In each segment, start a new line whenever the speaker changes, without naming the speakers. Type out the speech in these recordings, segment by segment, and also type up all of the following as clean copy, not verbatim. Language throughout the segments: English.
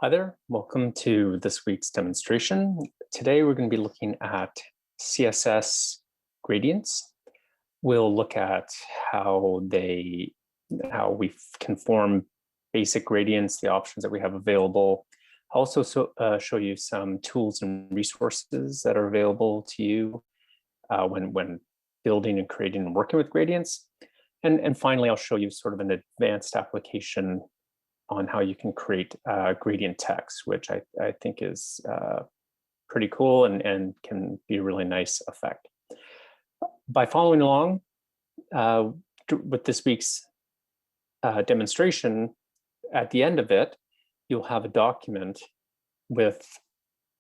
Hi there, welcome to this week's demonstration. Today we're going to be looking at CSS gradients. We'll look at how we can form basic gradients, the options that we have available. I'll also show you some tools and resources that are available to you when building and creating and working with gradients. And finally, I'll show you sort of an advanced application on how you can create gradient text, which I think is pretty cool and can be a really nice effect. By following along with this week's demonstration, at the end of it, you'll have a document with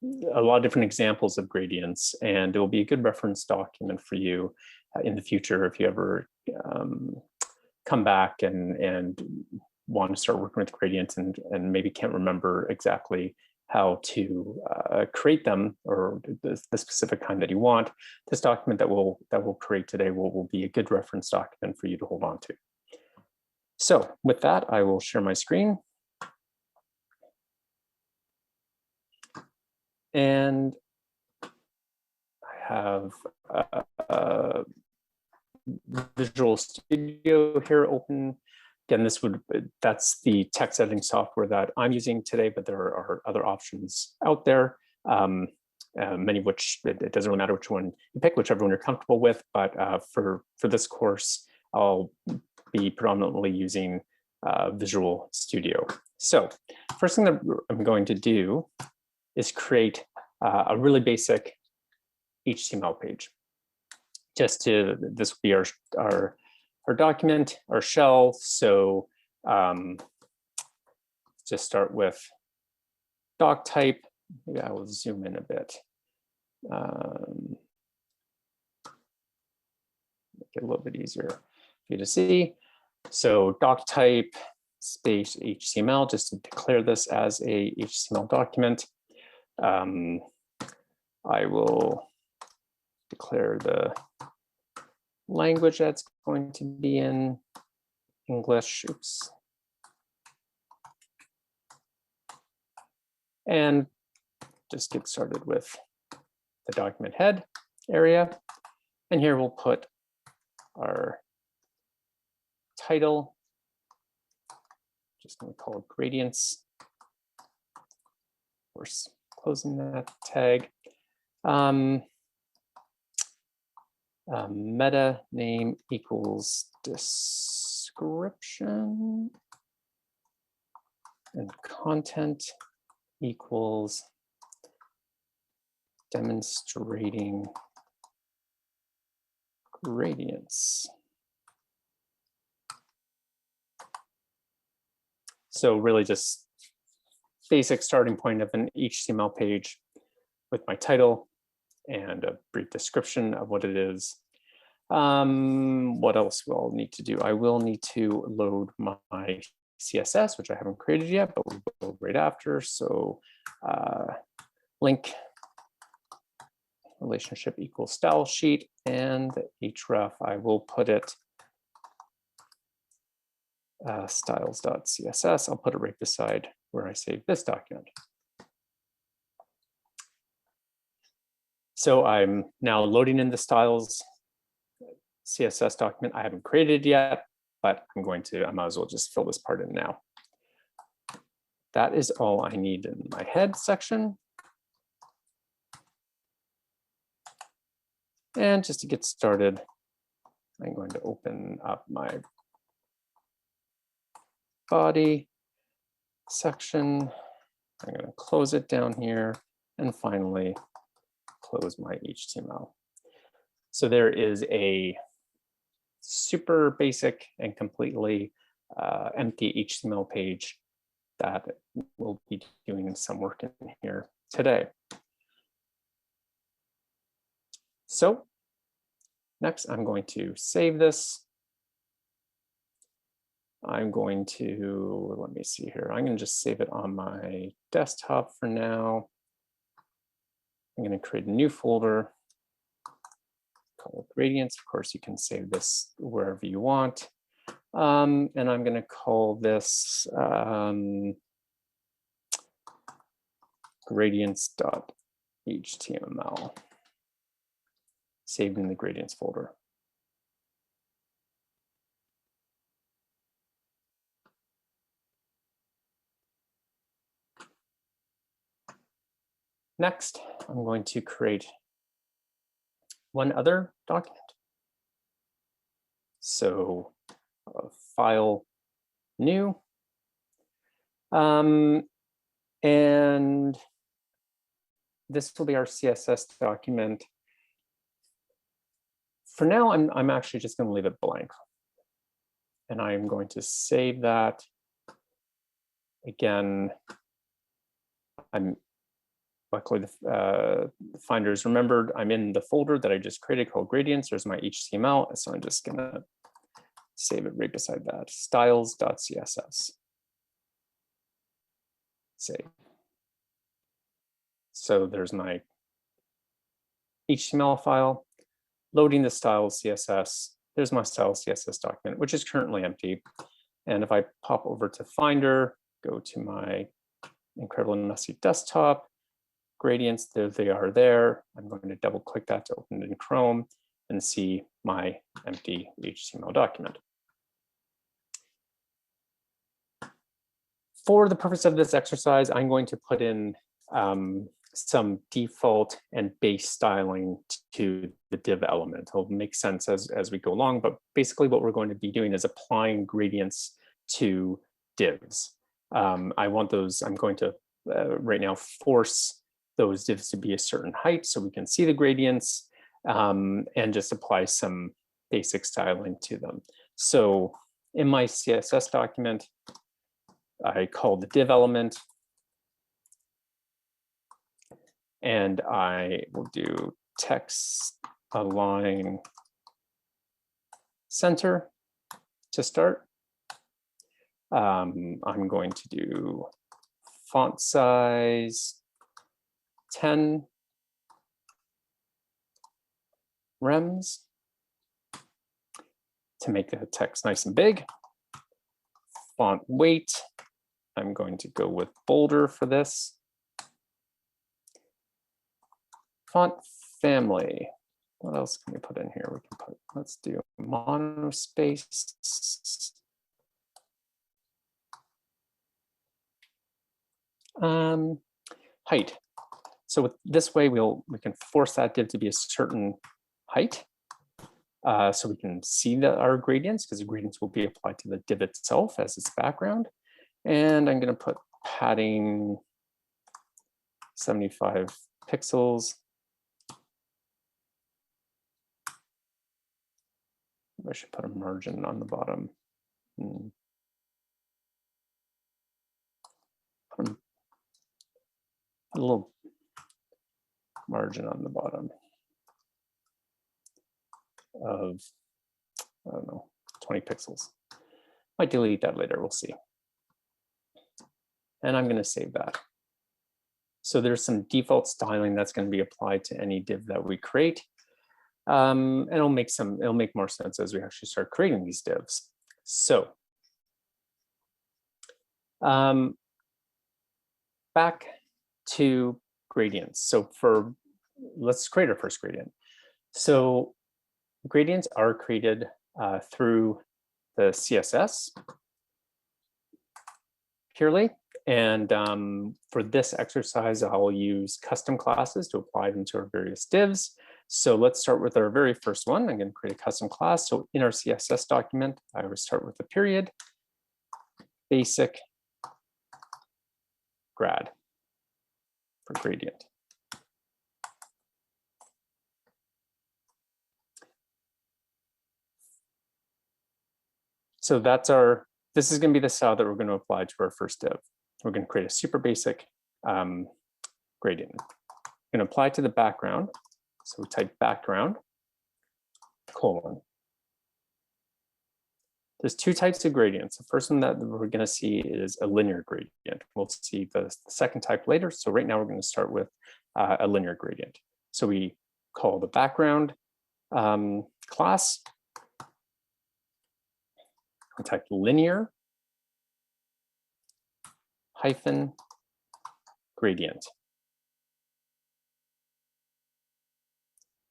a lot of different examples of gradients, and it will be a good reference document for you in the future if you ever come back and want to start working with gradients and maybe can't remember exactly how to create them or the specific kind that you want. This document that we'll create today will be a good reference document for you to hold on to. So with that, I will share my screen. And I have Visual Studio here open. Again, that's the text editing software that I'm using today, but there are other options out there, many of which it doesn't really matter which one you pick, whichever one you're comfortable with. But for this course, I'll be predominantly using Visual Studio. So first thing that I'm going to do is create a really basic HTML page. This will be our document, our shell. So just start with doc type. Maybe I will zoom in a bit. Make it a little bit easier for you to see. So doc type space HTML, just to declare this as a HTML document. I will declare the language that's going to be in English. Oops. And just get started with the document head area. And here we'll put our title. Just going to call it gradients. Of course, closing that tag. Meta name equals description, and content equals demonstrating gradients. So really just basic starting point of an HTML page with my title and a brief description of what it is. What else will I need to do? I will need to load my CSS, which I haven't created yet, but we'll build right after. So link relationship equals style sheet, and the href, I will put it styles.css. I'll put it right beside where I save this document. So I'm now loading in the styles CSS document. I haven't created it yet, but I might as well just fill this part in now. That is all I need in my head section. And just to get started, I'm going to open up my body section. I'm going to close it down here, and finally close my HTML. So there is a super basic and completely empty HTML page that we'll be doing some work in here today. So next, I'm going to save this. I'm going to, let me see here. I'm going to just save it on my desktop for now. I'm going to create a new folder, call it gradients. Of course, you can save this wherever you want. And I'm going to call this gradients.html, saved in the gradients folder. Next, I'm going to create one other document. So file new. And this will be our CSS document. For now, I'm actually just going to leave it blank. And I'm going to save that. Again, luckily the Finder's remembered I'm in the folder that I just created called gradients. There's my HTML. So I'm just going to save it right beside that. Styles.css. Save. So there's my HTML file, loading the styles CSS. There's my styles CSS document, which is currently empty. And if I pop over to Finder, go to my incredible and messy desktop, gradients, there they are there. I'm going to double click that to open it in Chrome and see my empty HTML document. For the purpose of this exercise, I'm going to put in some default and base styling to the div element. It'll make sense as we go along, but basically what we're going to be doing is applying gradients to divs. I want those, I'm going to right now force those divs to be a certain height so we can see the gradients and just apply some basic styling to them. So in my CSS document, I call the div element, and I will do text align center to start. I'm going to do font size 10 rems to make the text nice and big. Font weight, I'm going to go with bolder for this. Font family, what else can we put in here? We can put, let's do monospace. Height. So with this way, we can force that div to be a certain height. So we can see our gradients, because the gradients will be applied to the div itself as its background. And I'm going to put padding 75 pixels. I should put a margin on the bottom. Put a little margin on the bottom of, I don't know, 20 pixels. Might delete that later, we'll see. And I'm going to save that. So there's some default styling that's going to be applied to any div that we create. And it'll make more sense as we actually start creating these divs. So back to gradients. So let's create our first gradient. So gradients are created through the CSS purely. And for this exercise, I'll use custom classes to apply them to our various divs. So let's start with our very first one. I'm going to create a custom class. So in our CSS document, I would start with a period, basic grad for gradient. So this is going to be the style that we're going to apply to our first div. We're going to create a super basic gradient. We're going to apply to the background. So we type background, colon. There's two types of gradients. The first one that we're going to see is a linear gradient. We'll see the second type later. So right now we're going to start with a linear gradient. So we call the background class. We type linear hyphen gradient.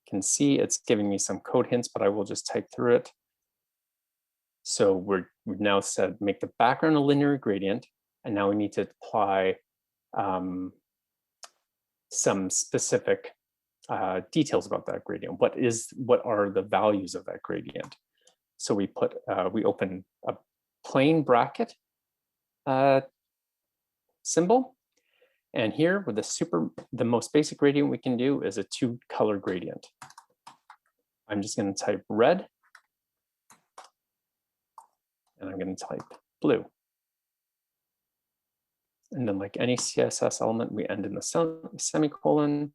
can see it's giving me some code hints, but I will just type through it. So we've now said make the background a linear gradient, and now we need to apply some specific details about that gradient. What are the values of that gradient? So we open a plain bracket symbol, and here with the most basic gradient we can do is a 2-color gradient. I'm just going to type red, and I'm going to type blue. And then, like any CSS element, we end in the semicolon.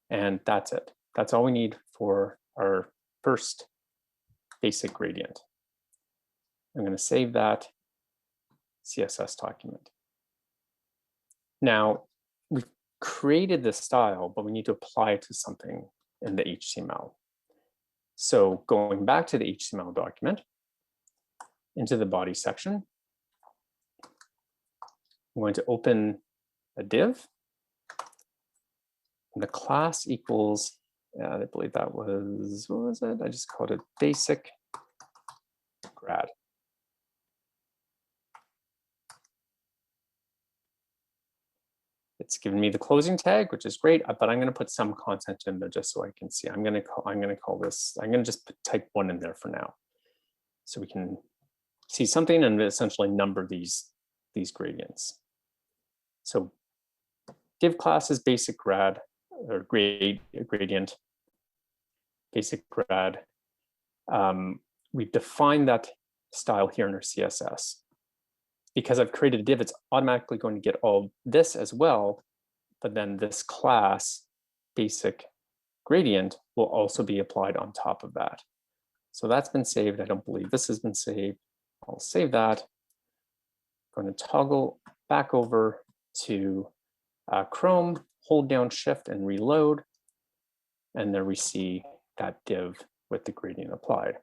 And that's it. That's all we need for our first basic gradient. I'm going to save that CSS document. Now, we've created this style, but we need to apply it to something in the HTML. So going back to the HTML document, into the body section, I'm going to open a div. And the class equals, I believe that was, what was it? I just called it basic grad. It's given me the closing tag, which is great, but I'm going to put some content in there just so I can see. I'm going to just type 1 in there for now, so we can see something and essentially number these gradients. So div class is basic grad or gradient, basic grad. We've defined that style here in our CSS. Because I've created a div, it's automatically going to get all this as well, but then this class basic gradient will also be applied on top of that. So that's been saved. I don't believe this has been saved. I'll save that. I'm going to toggle back over to Chrome, hold down Shift and reload. And there we see that div with the gradient applied.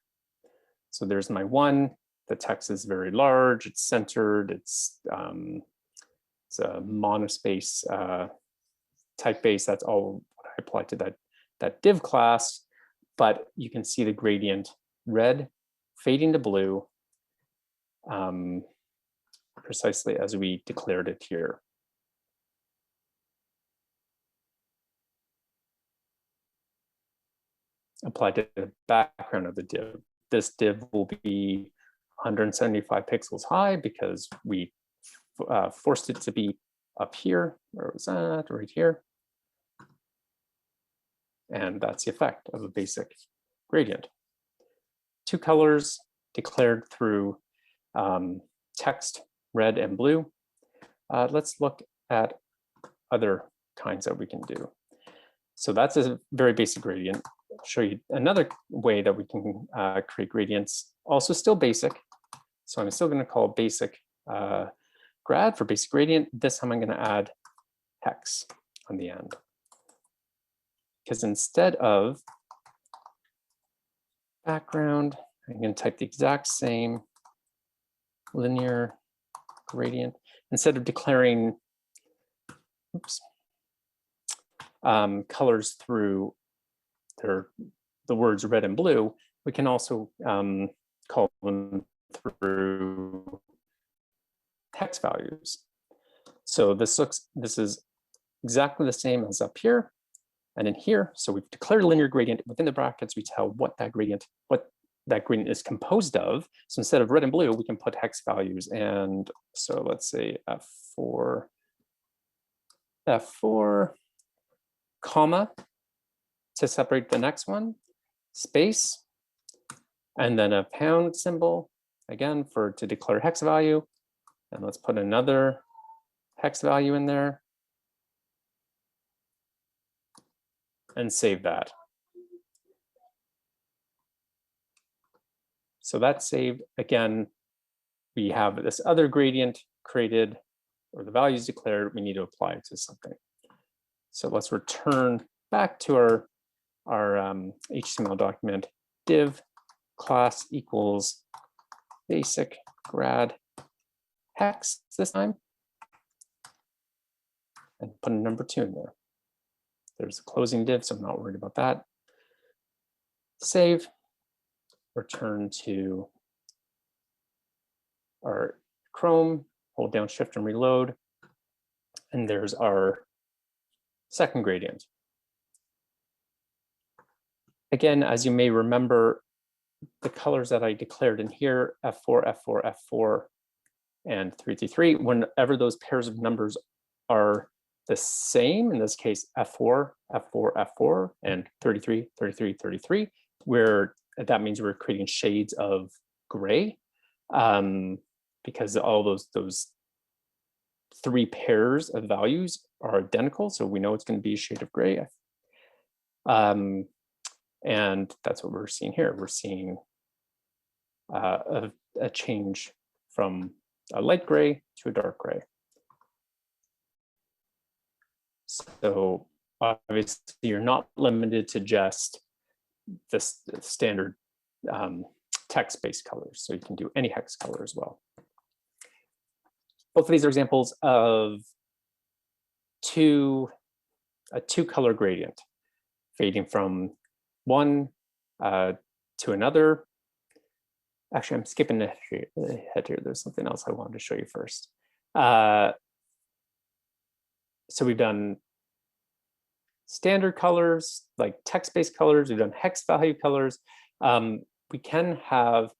So there's my 1. The text is very large, it's centered, it's a monospace typeface. That's all what I applied to that div class. But you can see the gradient red fading to blue precisely as we declared it here. Applied to the background of the div. This div will be 175 pixels high because we forced it to be up here. Where was that? Right here. And that's the effect of a basic gradient. 2 colors declared through text, red and blue. Let's look at other kinds that we can do. So that's a very basic gradient. I'll show you another way that we can create gradients, also still basic. So I'm still going to call basic grad for basic gradient. This time I'm going to add hex on the end. Because instead of background, I'm going to type the exact same linear gradient. Instead of declaring colors through the words red and blue, we can also call them through hex values. So this is exactly the same as up here and in here. So we've declared a linear gradient. Within the brackets, we tell what that gradient is composed of. So instead of red and blue, we can put hex values. And so let's say F4, comma, to separate the next one, space, and then a pound symbol, again, to declare hex value. And let's put another hex value in there and save that. So that's saved. Again, we have this other gradient created, or the values declared, we need to apply it to something. So let's return back to our HTML document. Div class equals basic grad hex this time, and put a number 2 in there. There's a closing div, so I'm not worried about that. Save, return to our Chrome, hold down Shift and reload. And there's our second gradient. Again, as you may remember, the colors that I declared in here, F4, F4, F4, and 333, whenever those pairs of numbers are the same, in this case, F4, F4, F4, and 33, 33, 33, where that means we're creating shades of gray, because all those three pairs of values are identical, so we know it's going to be a shade of gray. And that's what we're seeing here. We're seeing a change from a light gray to a dark gray. So obviously you're not limited to just this standard text-based colors, so you can do any hex color as well. Both of these are examples of a two-color gradient, fading from one to another. Actually, I'm skipping ahead here. There's something else I wanted to show you first. So we've done standard colors, like text-based colors. We've done hex value colors. We can have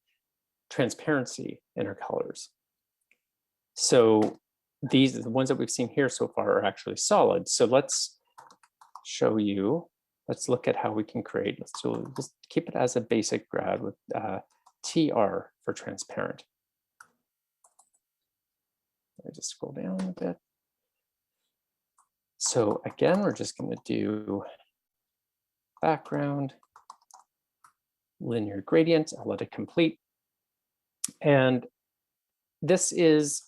transparency in our colors. So the ones that we've seen here so far are actually solid. So let's show you. Let's look at how we can create. Let's just keep it as a basic grad with TR for transparent. Let me just scroll down a bit. So again, we're just going to do background, linear gradient. I'll let it complete. And this is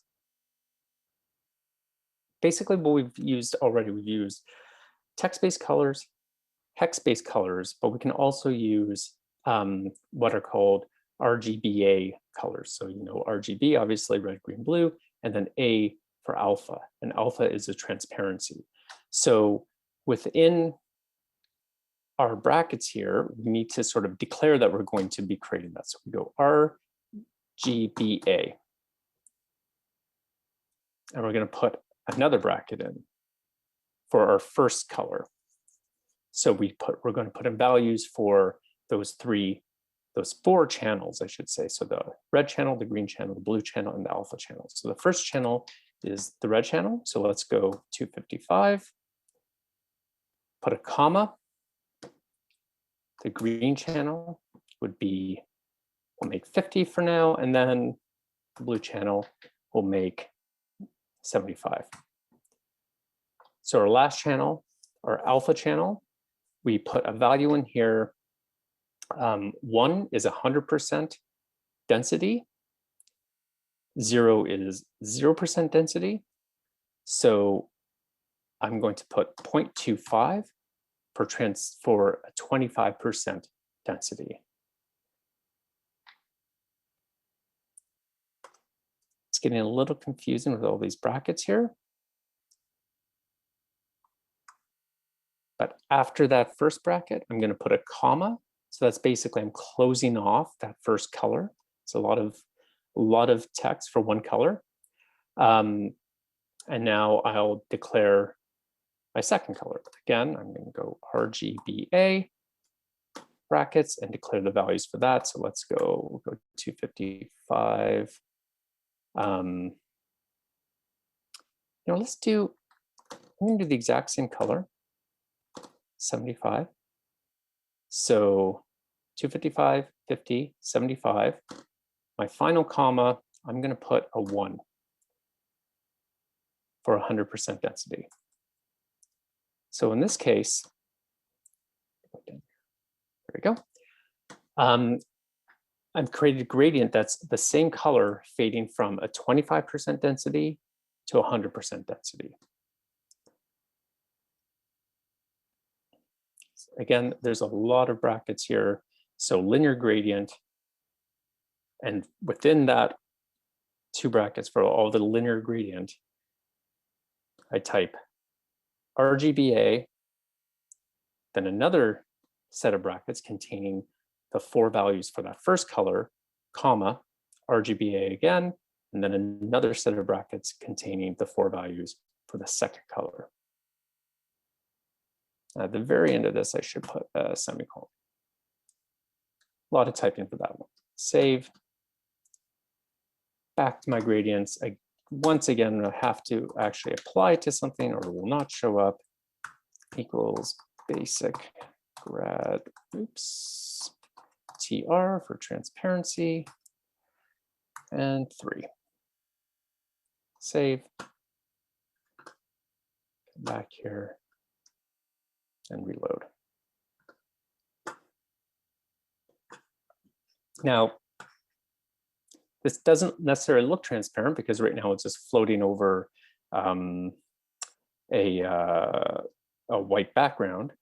basically what we've used already. We've used text-based colors, hex-based colors, but we can also use what are called RGBA colors. So, you know, RGB, obviously red, green, blue, and then A for alpha. And alpha is a transparency. So within our brackets here, we need to sort of declare that we're going to be creating that. So we go RGBA. And we're going to put another bracket in for our first color. So we're going to put in values for those four channels, I should say. So the red channel, the green channel, the blue channel, and the alpha channel. So the first channel is the red channel. So let's go 255, put a comma. The green channel would be, we'll make 50 for now, and then the blue channel will make 75. So our last channel, our alpha channel, we put a value in here. 1 is 100% density. 0 is 0% density. So I'm going to put 0.25 for a 25% density. It's getting a little confusing with all these brackets here. But after that first bracket, I'm going to put a comma. So that's basically I'm closing off that first color. It's a lot of text for one color. And now I'll declare my second color. Again, I'm going to go RGBA brackets and declare the values for that. So let's go, we'll go 255. You know, I'm going to do the exact same color, 75. So 255, 50, 75. My final comma, I'm going to put a 1 for 100% density. So in this case, there we go. I've created a gradient that's the same color fading from a 25% density to 100% density. Again, there's a lot of brackets here. So linear gradient, and within that 2 brackets for all the linear gradient, I type RGBA then another set of brackets containing the 4 values for that first color, comma, RGBA again, and then another set of brackets containing the 4 values for the second color. At the very end of this, I should put a semicolon. A lot of typing for that one. Save. Back to my gradients. Once again, I have to actually apply to something or it will not show up. Equals basic grad, oops, TR for transparency, and 3. Save. Come back here and reload. Now, this doesn't necessarily look transparent because right now it's just floating over a white background.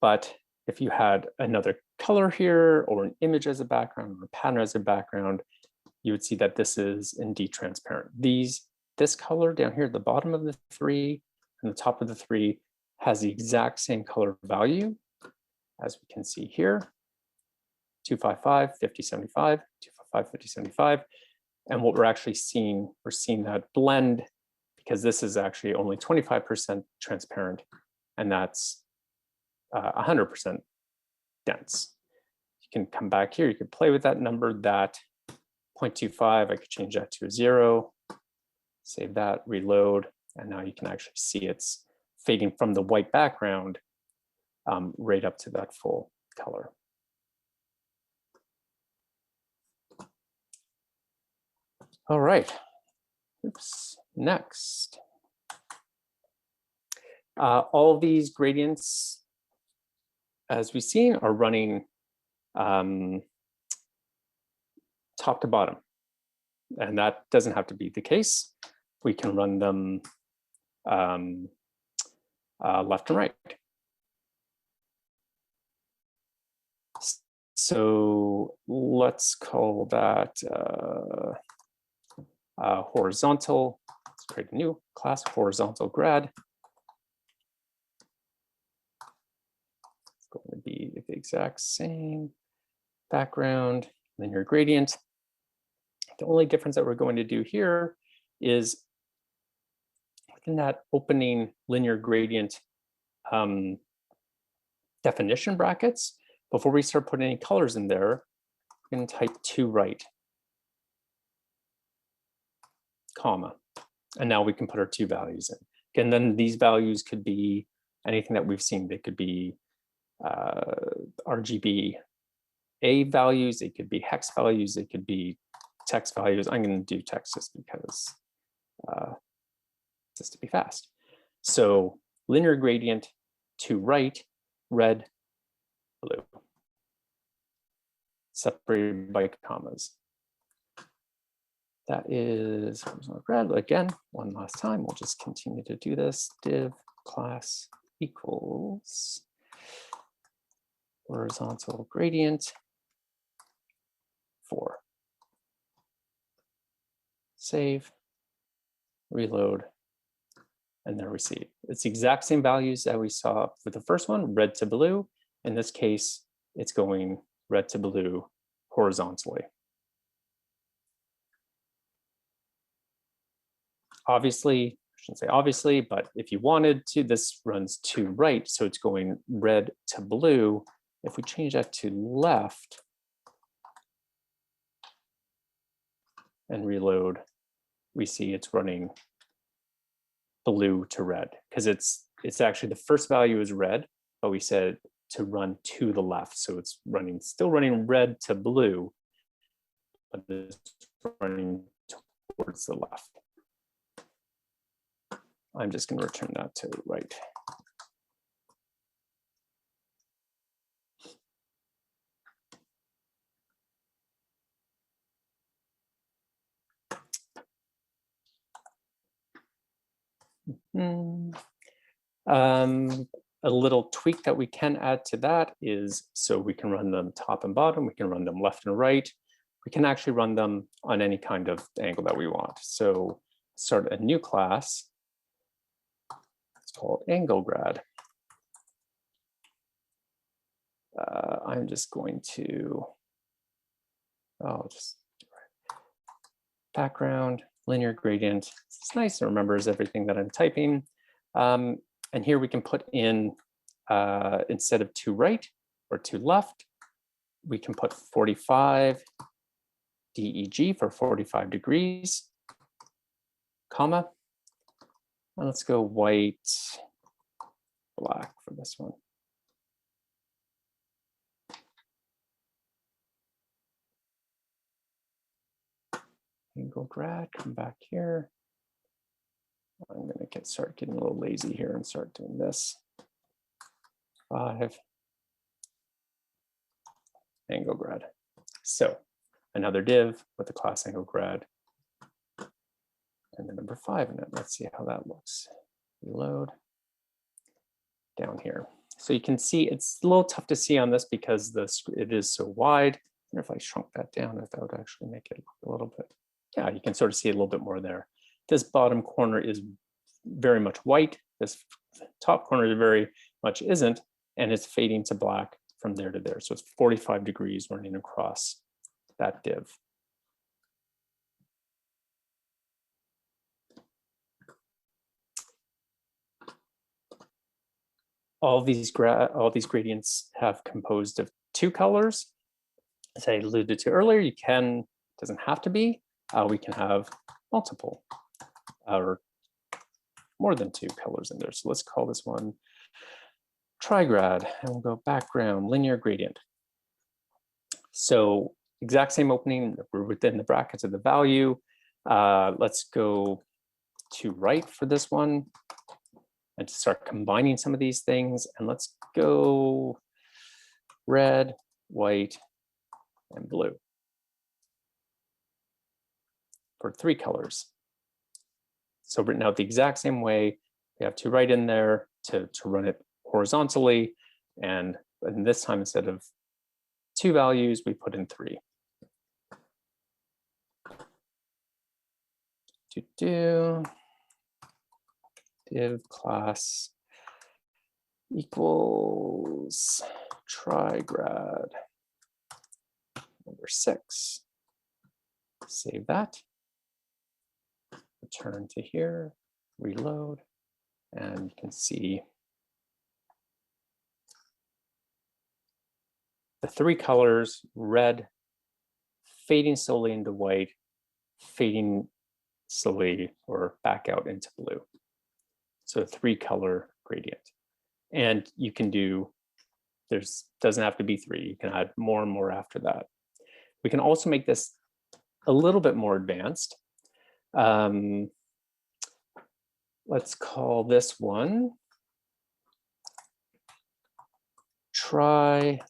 But if you had another color here or an image as a background or a pattern as a background, you would see that this is indeed transparent. This color down here at the bottom of the 3 and the top of the 3 has the exact same color value as we can see here. 255, 5075, 255, 5075. And what we're actually seeing, we're seeing that blend because this is actually only 25% transparent and that's 100% dense. You can come back here, you can play with that number, that 0.25, I could change that to a 0, save that, reload, and now you can actually see it's fading from the white background right up to that full color. All right, oops, next. All of these gradients, as we've seen, are running top to bottom. And that doesn't have to be the case. We can run them left and right. So let's call that horizontal. Let's create a new class, horizontal grad. It's going to be the exact same background, linear gradient. The only difference that we're going to do here is within that opening linear gradient definition brackets, before we start putting any colors in there, we're going to type to right, comma, and now we can put our 2 values in. And then these values could be anything that we've seen. They could be RGB A values, it could be hex values, it could be text values. I'm going to do text just because, just to be fast. So linear gradient to right, red, blue, separated by commas. That is horizontal grad. Again, one last time, we'll just continue to do this. Div class equals horizontal gradient 4. Save, reload, and there we see it. It's the exact same values that we saw for the first one, red to blue. In this case, it's going red to blue horizontally. Obviously, I shouldn't say obviously, but if you wanted to, this runs to right, so it's going red to blue. If we change that to left and reload, we see it's running blue to red because it's actually the first value is red, but we said to run to the left, so it's still running red to blue, but it's running towards the left. I'm just going to return that to right. A little tweak that we can add to that is, so we can run them top and bottom, we can run them left and right. We can actually run them on any kind of angle that we want. So start a new class. It's called angle grad. I'm just going to, just background, linear gradient. It's nice, it remembers everything that I'm typing. And here we can put in, instead of to right or to left, we can put 45 DEG for 45 degrees, comma. And let's go white, black for this one. Angle grad, come back here. I'm going to start getting a little lazy here and start doing this. 5, angle grad. So another div with a class angle grad and the number 5 in it. Let's see how that looks. Reload down here. So you can see it's a little tough to see on this because it is so wide. I wonder if I shrunk that down, if that would actually make it look a little bit. Yeah, you can sort of see a little bit more there. This bottom corner is very much white. This top corner very much isn't, and it's fading to black from there to there. So it's 45 degrees running across that div. All these gradients have composed of 2 colors. As I alluded to earlier, doesn't have to be. We can have multiple or more than 2 colors in there. So let's call this one trigrad, and we'll go background, linear gradient. So exact same opening, we're within the brackets of the value. Let's go to right for this one and to start combining some of these things. And let's go red, white, and blue for 3 colors. So written out the exact same way, we have to write in there to run it horizontally. And this time, instead of 2 values, we put in 3. Div class equals trigrad number 6. Save that. Return to here, reload, and you can see the 3 colors: red, fading slowly into white, fading slowly or back out into blue. So 3 color gradient. And you can do, doesn't have to be 3, you can add more and more after that. We can also make this a little bit more advanced. Let's call this one trigrad.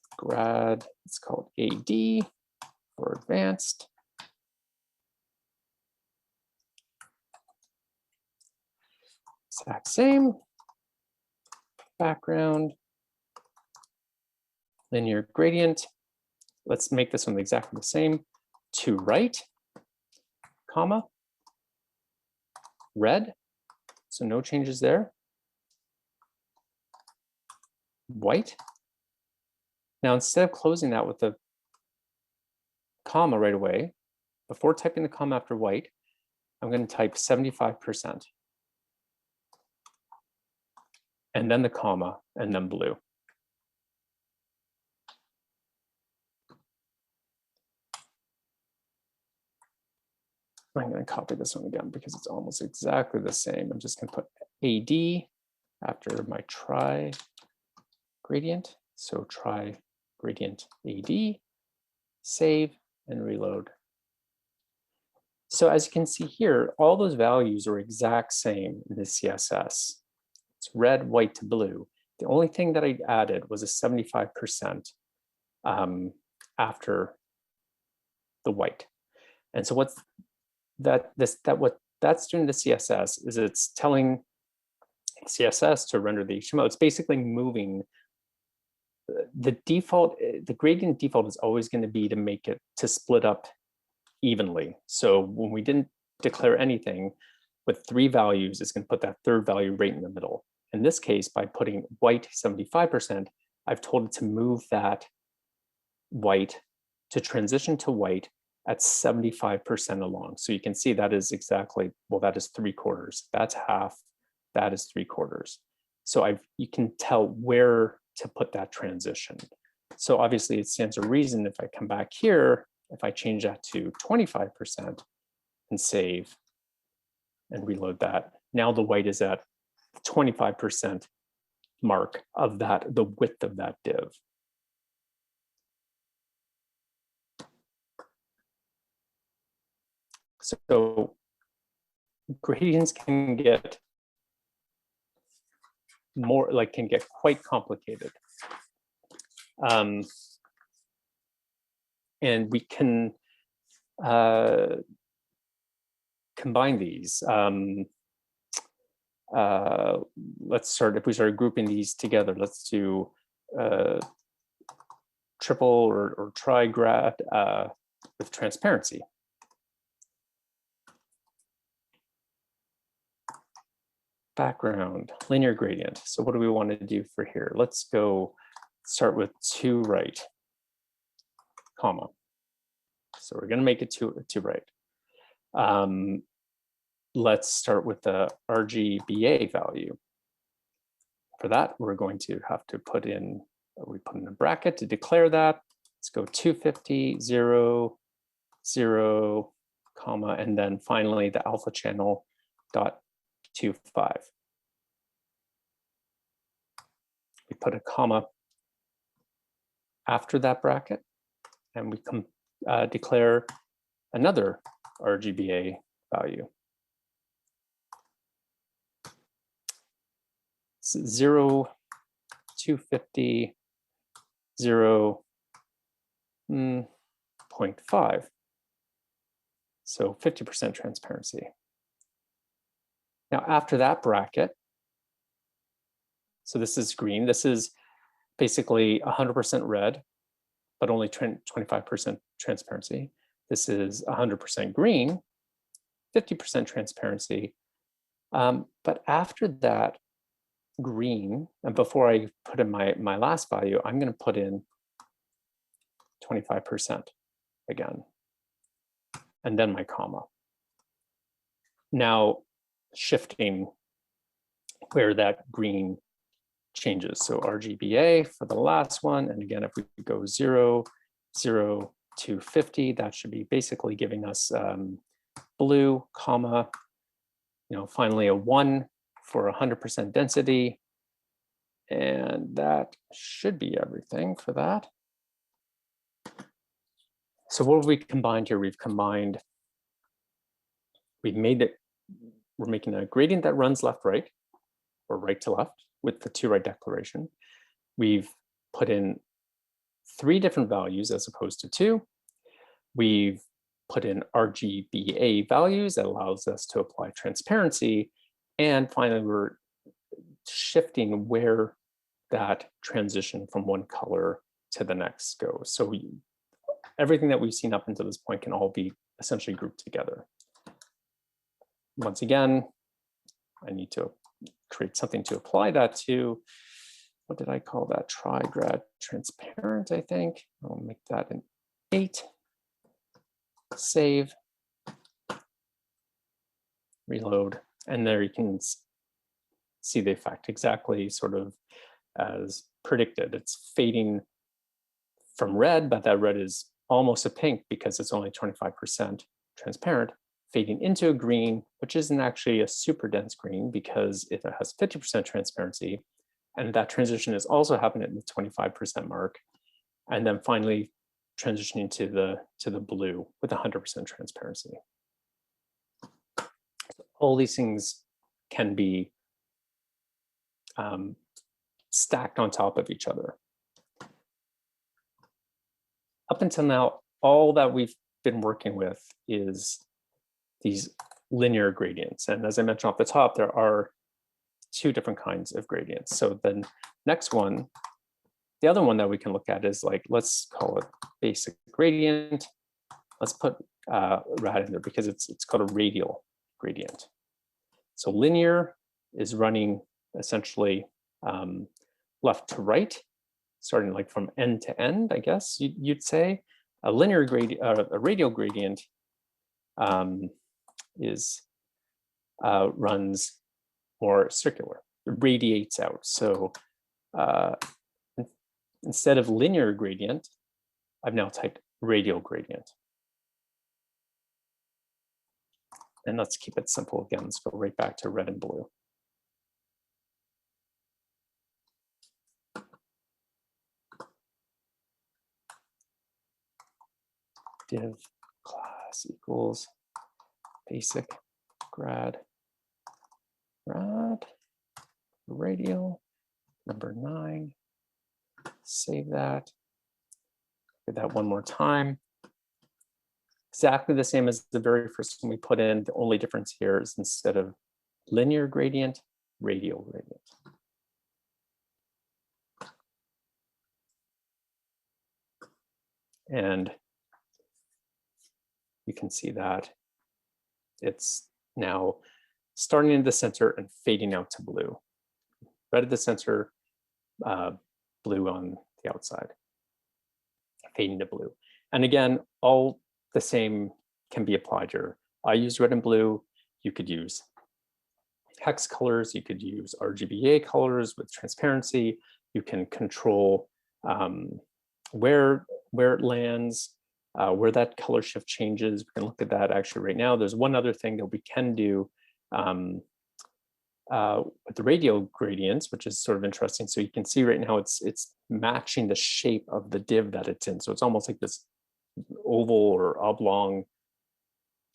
It's called AD for advanced. Exact same. Background, linear gradient. Let's make this one exactly the same. To right, comma, red. So no changes there. White. Now, instead of closing that with the comma right away, before typing the comma after white, I'm going to type 75%. And then the comma, and then blue. I'm going to copy this one again because it's almost exactly the same. I'm just going to put AD after my tri gradient. So tri gradient AD, save and reload. So as you can see here, all those values are exact same in the CSS. It's red, white to blue. The only thing that I added was a 75% after the white. And so what that's doing to CSS is it's telling CSS to render the HTML. It's basically moving the default. The gradient default is always going to be to make it to split up evenly. So when we didn't declare anything with 3 values, it's going to put that 3rd value right in the middle. In this case, by putting white 75%, I've told it to move that white, to transition to white at 75% along. So you can see that is exactly, well, that is 3/4. That's half, that is 3/4. So you can tell where to put that transition. So obviously it stands to reason if I come back here, if I change that to 25% and save and reload that, now the white is at 25% mark of that, the width of that div. So gradients can get more, like can get quite complicated. And we can combine these. Let's start, if we start grouping these together, let's do triple or trigrad with transparency. Background, linear gradient. So what do we want to do for here? Let's go start with 2 right, comma. So we're going to make it 2 right. Let's start with the RGBA value. For that, we're going to have to put in, we put in a bracket to declare that. Let's go 250, 0, 0, comma, and then finally the alpha channel dot 25. We put a comma after that bracket, and we can declare another RGBA value. 0, 250, 0, 0.5. So 50% transparency. Now after that bracket, so this is green, this is basically 100% red, but only 25% transparency. This is 100% green, 50% transparency. But after that green, and before I put in my last value, I'm going to put in 25% again, and then my comma. Now shifting where that green changes. So RGBA for the last one, and again, if we go 0, 0 to 50, that should be basically giving us blue, comma, finally a 1 for 100% density, and that should be everything for that. So what have we combined here? We've made it, we're making a gradient that runs left-right, or right to left, with the 2 right declaration. We've put in 3 different values as opposed to 2. We've put in RGBA values that allows us to apply transparency. And finally, we're shifting where that transition from one color to the next goes. So everything that we've seen up until this point can all be essentially grouped together. Once again, I need to create something to apply that to. What did I call that? Trigrad transparent, I think. I'll make that an 8. Save. Reload. And there you can see the effect exactly sort of as predicted. It's fading from red, but that red is almost a pink because it's only 25% transparent, fading into a green, which isn't actually a super dense green because it has 50% transparency. And that transition is also happening at the 25% mark. And then finally transitioning to the blue with 100% transparency. So all these things can be stacked on top of each other. Up until now, all that we've been working with is these linear gradients. And as I mentioned off the top, there are 2 different kinds of gradients. So the next one, the other one that we can look at is like, let's call it basic gradient. Let's put rad in there because it's called a radial gradient. So linear is running essentially left to right. starting like from end to end, I guess you'd say. A linear gradient, a radial gradient runs more circular, it radiates out. So instead of linear gradient, I've now typed radial gradient. And let's keep it simple again. Let's go right back to red and blue. Div class equals basic grad radial number 9. Save that. Do that one more time. Exactly the same as the very first one we put in. The only difference here is instead of linear gradient, radial gradient. And you can see that it's now starting in the center and fading out to blue. Red at the center, blue on the outside, fading to blue. And again, all the same can be applied here. I use red and blue. You could use hex colors. You could use RGBA colors with transparency. You can control where it lands, where that color shift changes. We can look at that actually right now. There's one other thing that we can do with the radial gradients, which is sort of interesting. So you can see right now it's matching the shape of the div that it's in. So it's almost like this oval or oblong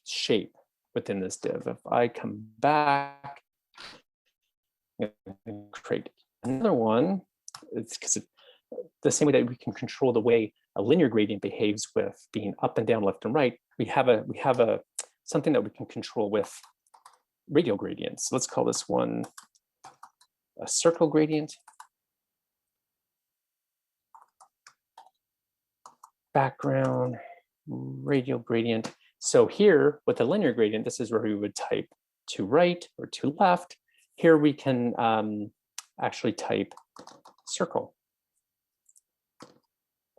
shape within this div. If I come back and create another one, it's because the same way that we can control the way a linear gradient behaves with being up and down, left and right, we have something that we can control with radial gradients. Let's call this one a circle gradient. Background, radial gradient. So here with the linear gradient, this is where we would type to right or to left. Here we can actually type circle.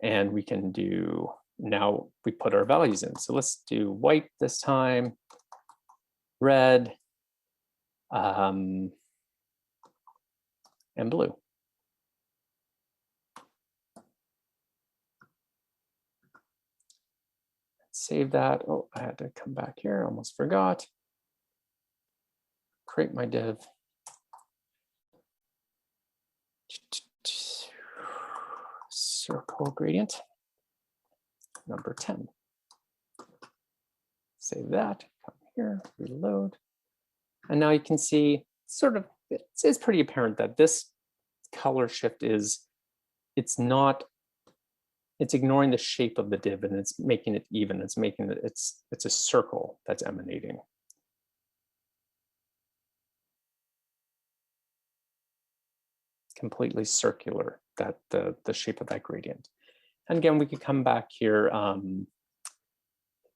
And we can do, now we put our values in. So let's do white this time, red, and blue. Save that. Oh, I had to come back here, almost forgot. Create my div. Circle gradient, number 10. Save that, come here, reload. And now you can see sort of, it's pretty apparent that this color shift is, it's ignoring the shape of the div and it's making it even. It's making it, it's a circle that's emanating. Completely circular, that the shape of that gradient. And again, we could come back here.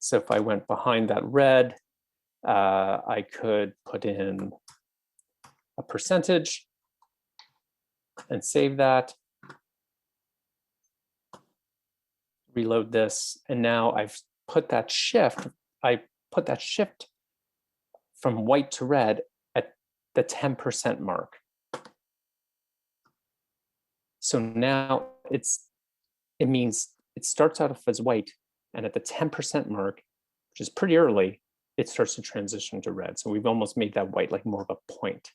So if I went behind that red, I could put in a percentage and save that. Reload this, and now I've put that shift. I put that shift from white to red at the 10% mark. So now it means it starts out as white, and at the 10% mark, which is pretty early, it starts to transition to red. So we've almost made that white like more of a point,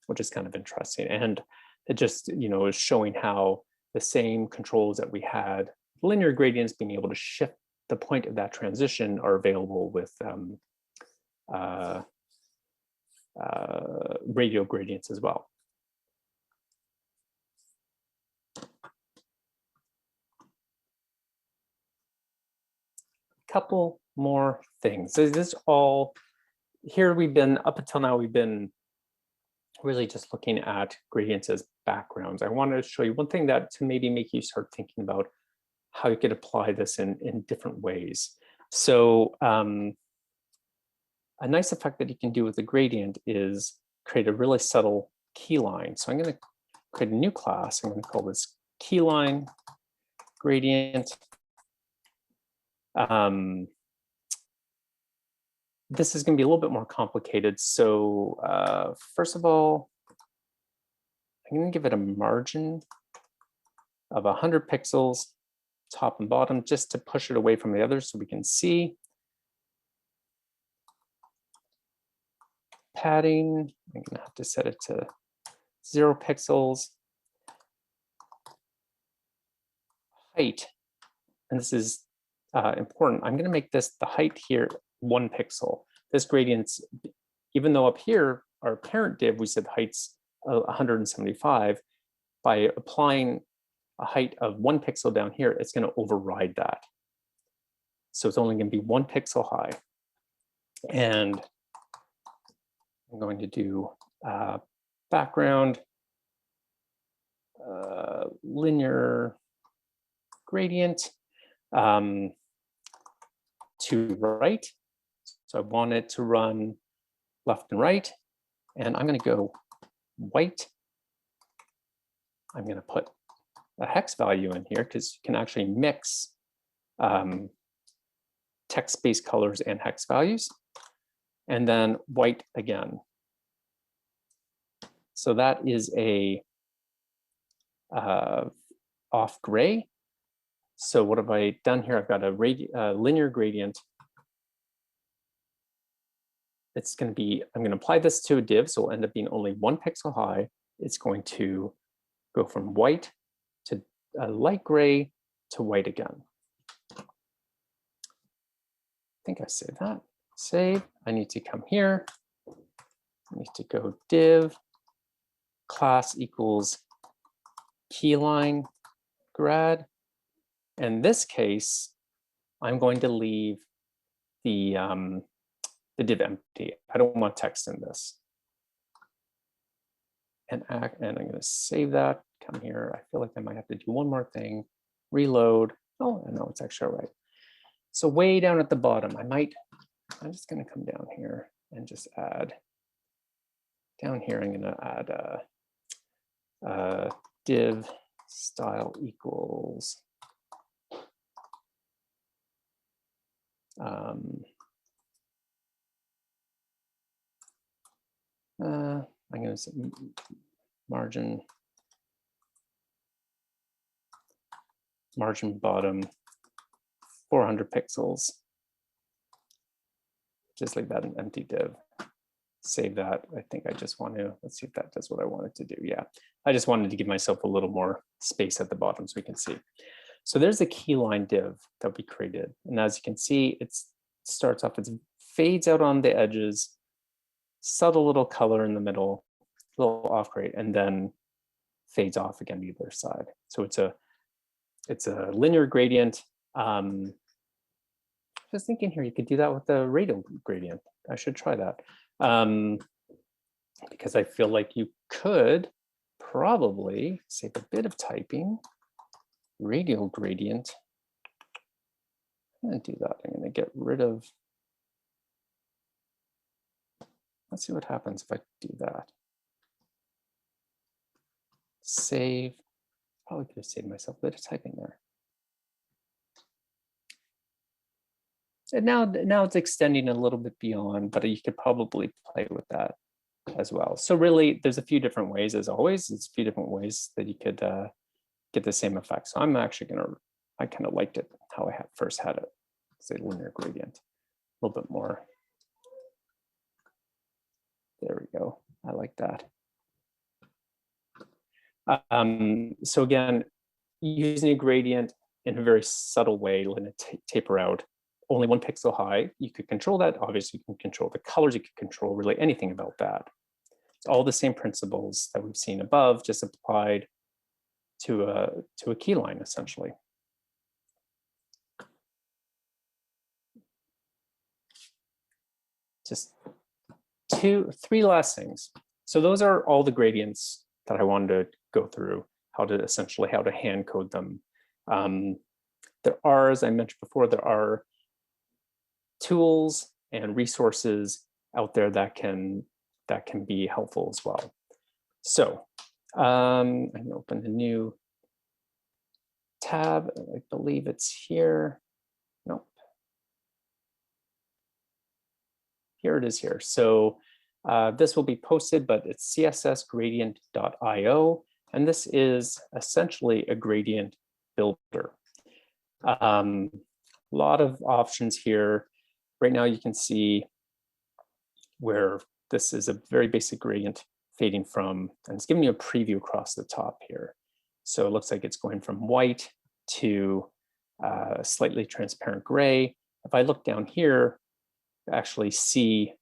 which is kind of interesting. And it just, is showing how the same controls that we had, linear gradients, being able to shift the point of that transition, are available with radial gradients as well. Couple more things. So this all here, we've been up until now, we've been really just looking at gradients as backgrounds. I wanted to show you one thing that to maybe make you start thinking about how you could apply this in different ways. So a nice effect that you can do with the gradient is create a really subtle key line. So I'm going to create a new class. I'm going to call this keyline gradient. This is going to be a little bit more complicated. So first of all, I'm going to give it a margin of 100 pixels, top and bottom, just to push it away from the others so we can see. Padding, I'm going to have to set it to 0 pixels. Height, and this is important. I'm going to make this the height here 1 pixel. This gradient's, even though up here our parent div we said height's 175, by applying a height of 1 pixel down here, it's going to override that. So it's only going to be 1 pixel high. And I'm going to do background linear gradient to right. So I want it to run left and right. And I'm going to go white. I'm going to put a hex value in here because you can actually mix text-based colors and hex values. And then white again. So that is a off gray. So what have I done here? I've got a linear gradient. It's going to be, I'm going to apply this to a div, so it'll end up being only 1 pixel high. It's going to go from white to light gray to white again. I think I saved that. Save. I need to come here. I need to go div class equals keyline grad. In this case, I'm going to leave the div empty. I don't want text in this. And I'm going to save that. Come here. I feel like I might have to do one more thing. Reload. Oh, no, it's actually all right. So way down at the bottom, I'm just going to come down here and just add. Down here, I'm going to add div style equals I'm going to say margin bottom 400 pixels. Just like that, an empty div. Save that. I think I just want to, let's see if that does what I wanted to do. Yeah, I just wanted to give myself a little more space at the bottom so we can see. So there's the keyline div that we created. And as you can see, it starts off, it fades out on the edges, subtle little color in the middle, a little off gray, and then fades off again either side. So it's a linear gradient. Just thinking here, you could do that with the radial gradient. I should try that. Because I feel like you could probably save a bit of typing. Radial gradient. I'm going to do that. I'm going to get rid of. Let's see what happens if I do that. Save. Probably could have saved myself a bit of typing there. And now it's extending a little bit beyond, but you could probably play with that as well. So really, there's a few different ways, as always. There's a few different ways that you could get the same effect. So I'm actually I kind of liked it how I first had it, say linear gradient, a little bit more. There we go. I like that. So again, using a gradient in a very subtle way, letting it taper out, only 1 pixel high. You could control that. Obviously, you can control the colors. You can control really anything about that. It's all the same principles that we've seen above, just applied to a key line, essentially. Just three last things. So those are all the gradients that I wanted to go through, how to hand code them. There are, as I mentioned before, there are tools and resources out there that can be helpful as well. So I'm going to open a new tab. I believe it's here. Nope. Here it is here. So this will be posted, but it's cssgradient.io. And this is essentially a gradient builder. A lot of options here. Right now you can see where this is a very basic gradient fading from, and it's giving you a preview across the top here. So it looks like it's going from white to slightly transparent gray. If I look down here, I actually see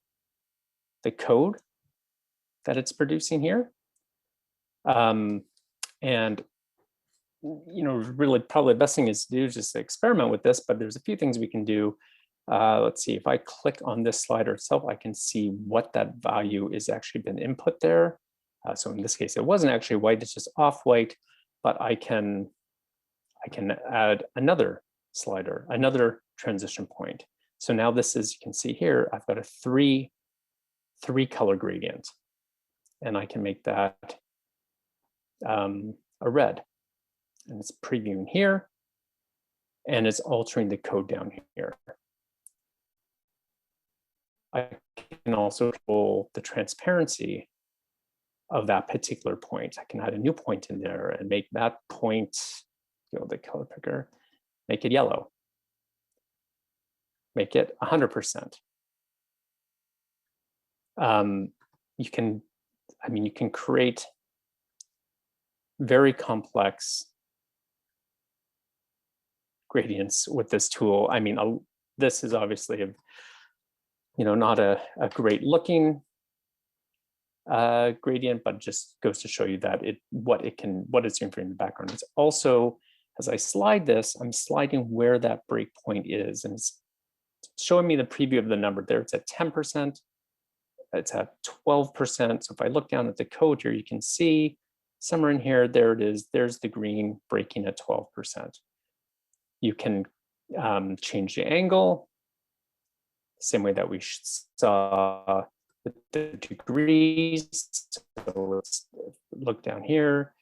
the code that it's producing here. And really probably the best thing is to do is just experiment with this, but there's a few things we can do. Let's see, if I click on this slider itself, I can see what that value is actually been input there. So in this case, it wasn't actually white, it's just off-white, but I can add another slider, another transition point. So now this is, you can see here, I've got a three color gradient, and I can make that a red, and it's previewing here, and it's altering the code down here. I can also control the transparency of that particular point. I can add a new point in there and make that point, the color picker, make it yellow. Make it 100%. You can create very complex gradients with this tool. I mean, this is obviously not a great looking gradient, but just goes to show you that what it's doing for in the background. It's also, as I slide this, I'm sliding where that breakpoint is, and it's showing me the preview of the number there. It's at 10%, it's at 12%. So if I look down at the code here, you can see somewhere in here, there it is, there's the green breaking at 12%. You can change the angle, same way that we saw with the degrees. So let's look down here,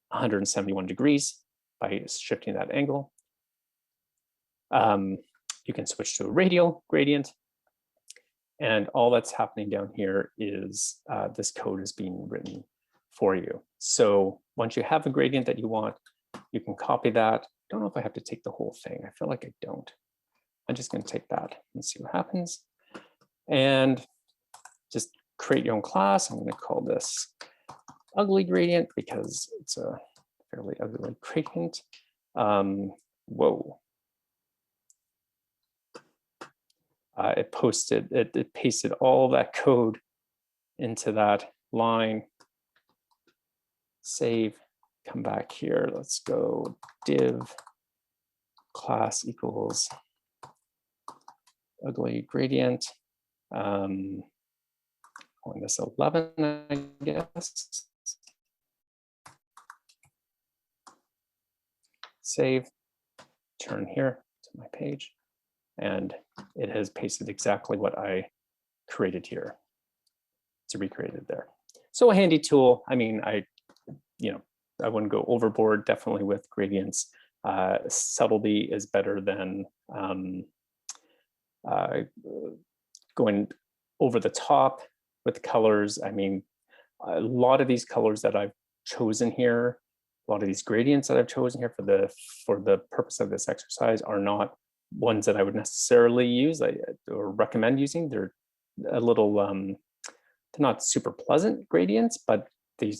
171 degrees by shifting that angle. You can switch to a radial gradient, and all that's happening down here is this code is being written for you. So once you have a gradient that you want, you can copy that. Don't know if I have to take the whole thing. I feel like I don't. I'm just going to take that and see what happens. And just create your own class. I'm going to call this ugly gradient because it's a fairly ugly gradient. Whoa. It pasted all that code into that line. Save, come back here. Let's go div class equals ugly gradient. Calling this 11, I guess. Save, turn here to my page, and it has pasted exactly what I created here. It's recreated there. So a handy tool. I mean, I wouldn't go overboard, definitely with gradients. Subtlety is better than going over the top with colors. I mean, a lot of these colors that I've chosen here, a lot of these gradients that I've chosen here for the purpose of this exercise are not ones that I would necessarily use or recommend using. They're a little, they're not super pleasant gradients, but they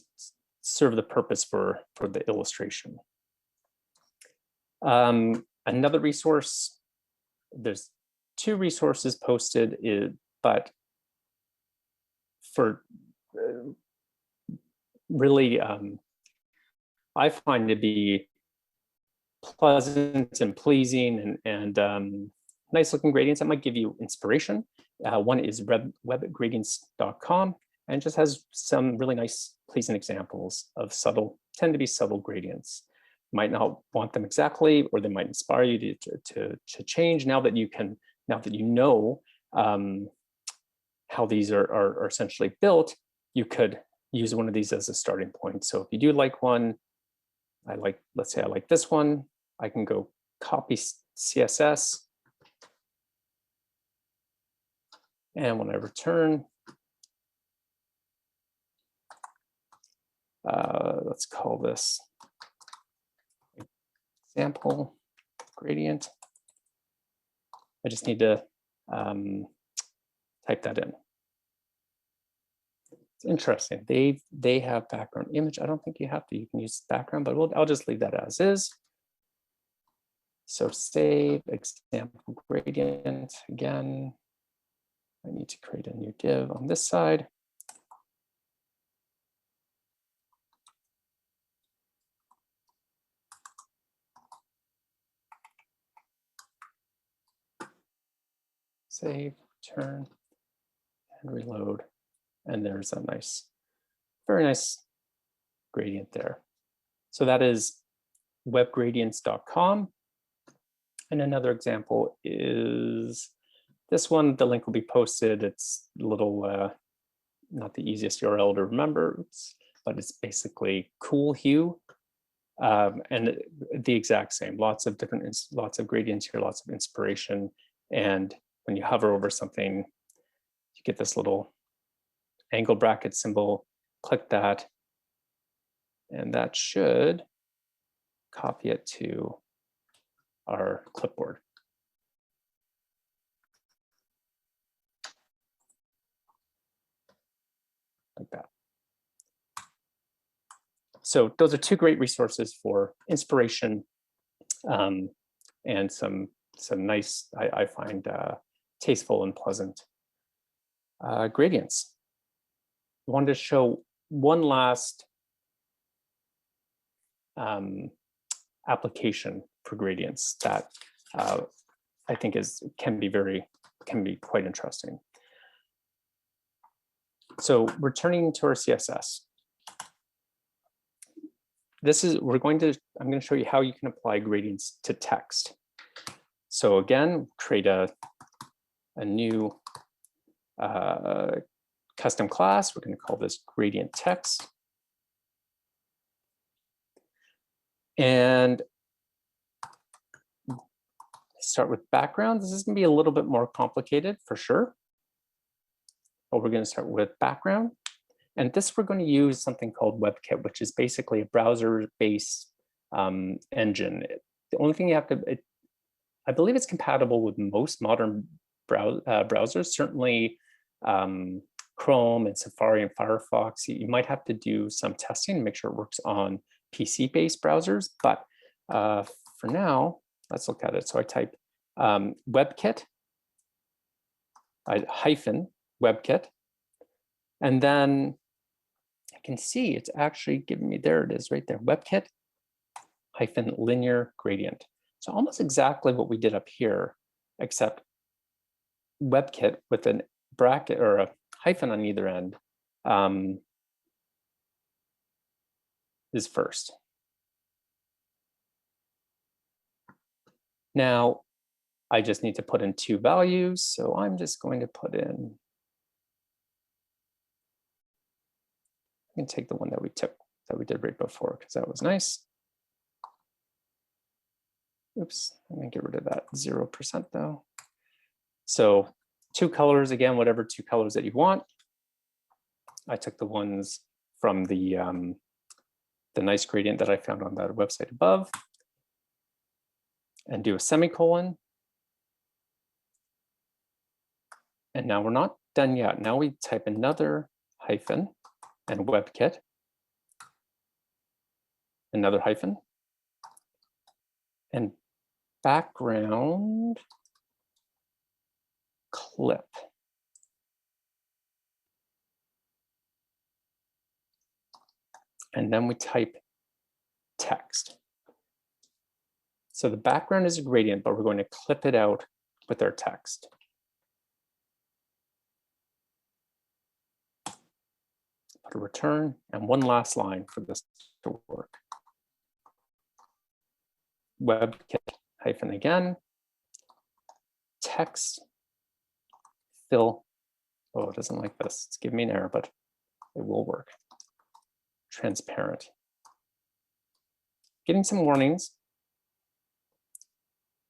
serve the purpose for the illustration. Another resource, there's two resources posted, but for really, I find to be pleasant and pleasing and nice looking gradients that might give you inspiration. One is webgradients.com, and just has some really nice, pleasing examples of tend to be subtle gradients. You might not want them exactly, or they might inspire you to change now that you know how these are essentially built. You could use one of these as a starting point. So if you do like one, let's say I like this one. I can go copy CSS. And when I return, let's call this example gradient. I just need to type that in. It's interesting. They have background image. I don't think you have to. You can use background, but I'll just leave that as is. So save example gradient again. I need to create a new div on this side. Save, return, and reload. And there's a nice, very nice gradient there. So that is webgradients.com. And another example is this one. The link will be posted. It's a little, not the easiest URL to remember, but it's basically Cool Hue. And the exact same, lots of gradients here, lots of inspiration. And when you hover over something, you get this little angle bracket symbol, click that, and that should copy it to our clipboard. Like that. So those are two great resources for inspiration and some nice, I find, tasteful and pleasant gradients. I wanted to show one last application for gradients that I think can be quite interesting. So returning to our CSS. I'm going to show you how you can apply gradients to text. So again, create a new custom class. We're going to call this gradient text. And start with background. This is going to be a little bit more complicated for sure. But we're going to start with background. And this we're going to use something called WebKit, which is basically a browser-based engine. The only thing you have to, I believe it's compatible with most modern browsers, certainly Chrome and Safari and Firefox. You might have to do some testing to make sure it works on PC-based browsers, but for now, let's look at it. So I type WebKit, hyphen WebKit, and then I can see it's actually giving me, there it is right there, WebKit hyphen linear gradient. So almost exactly what we did up here, except WebKit with a bracket or a hyphen on either end is first. Now, I just need to put in two values. So I'm just going to put in, I can take the one that we did right before because that was nice. Oops, I'm gonna get rid of that 0% though. So two colors, again, whatever two colors that you want. I took the ones from the nice gradient that I found on that website above and do a semicolon. And now we're not done yet. Now we type another hyphen and WebKit, another hyphen, and background clip. And then we type text. So the background is a gradient, but we're going to clip it out with our text. Put a return and one last line for this to work. WebKit hyphen again, text, fill. Oh, it doesn't like this. It's giving me an error, but it will work. Transparent. getting some warnings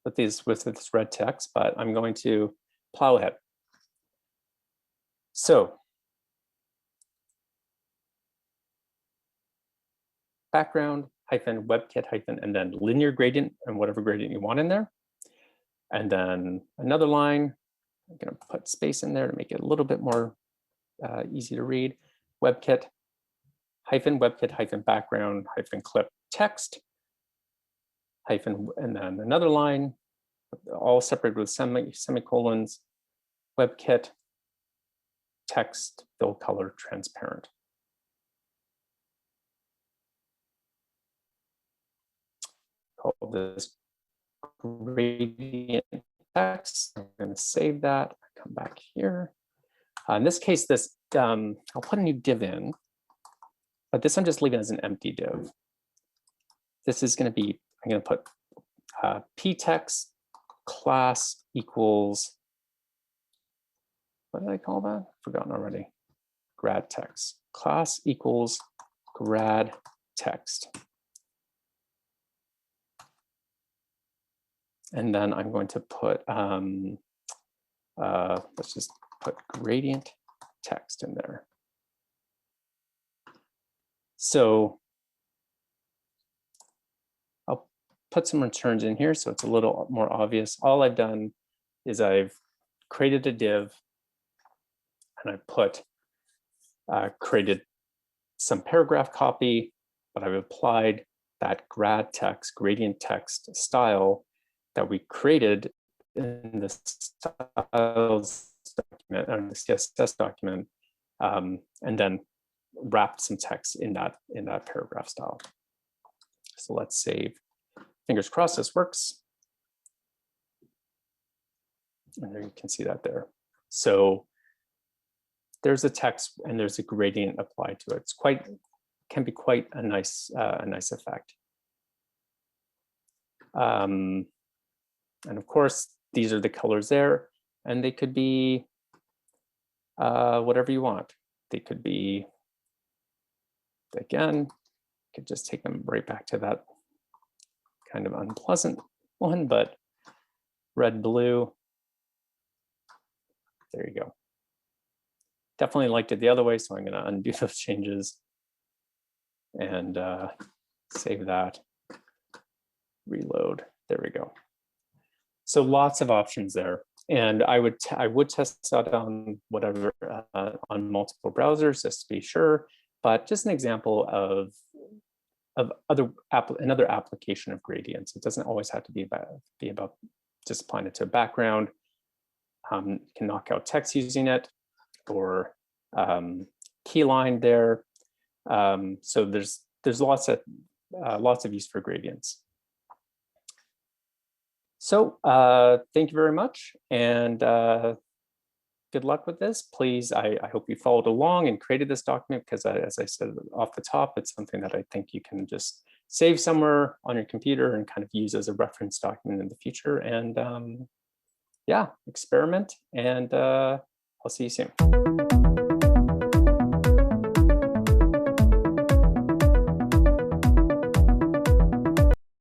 with this red text, but I'm going to plow ahead. So background hyphen WebKit hyphen and then linear gradient and whatever gradient you want in there. And then another line, I'm going to put space in there to make it a little bit more easy to read. WebKit hyphen background hyphen clip text hyphen, and then another line, all separated with semicolons, WebKit text fill color transparent. Call this gradient text. I'm going to save that. Come back here. In this case, this I'll put a new div in, but this I'm just leaving as an empty div. This is going to be, I'm going to put ptext class equals, what did I call that? Forgotten already. Grad text. Class equals grad text. And then I'm going to put, let's just put gradient text in there. So I'll put some returns in here so it's a little more obvious. All I've done is I've created a div and I put, created some paragraph copy, but I've applied that grad text, gradient text style that we created in the styles document or the CSS document, and then wrapped some text in that paragraph style. So let's save. Fingers crossed this works. And there you can see that there. So there's a text and there's a gradient applied to it. It's can be quite a nice effect. And of course, these are the colors there, and they could be whatever you want. They could be, again, you could just take them right back to that kind of unpleasant one, but red, blue. There you go. Definitely liked it the other way, so I'm going to undo those changes and save that, reload. There we go. So lots of options there, and I would test that on whatever on multiple browsers just to be sure. But just an example of another application of gradients. It doesn't always have to be about just applying it to a background. You can knock out text using it, or keyline there. So there's lots of use for gradients. So thank you very much, and good luck with this. Please, I hope you followed along and created this document, because as I said off the top, it's something that I think you can just save somewhere on your computer and kind of use as a reference document in the future. And yeah, experiment, and I'll see you soon.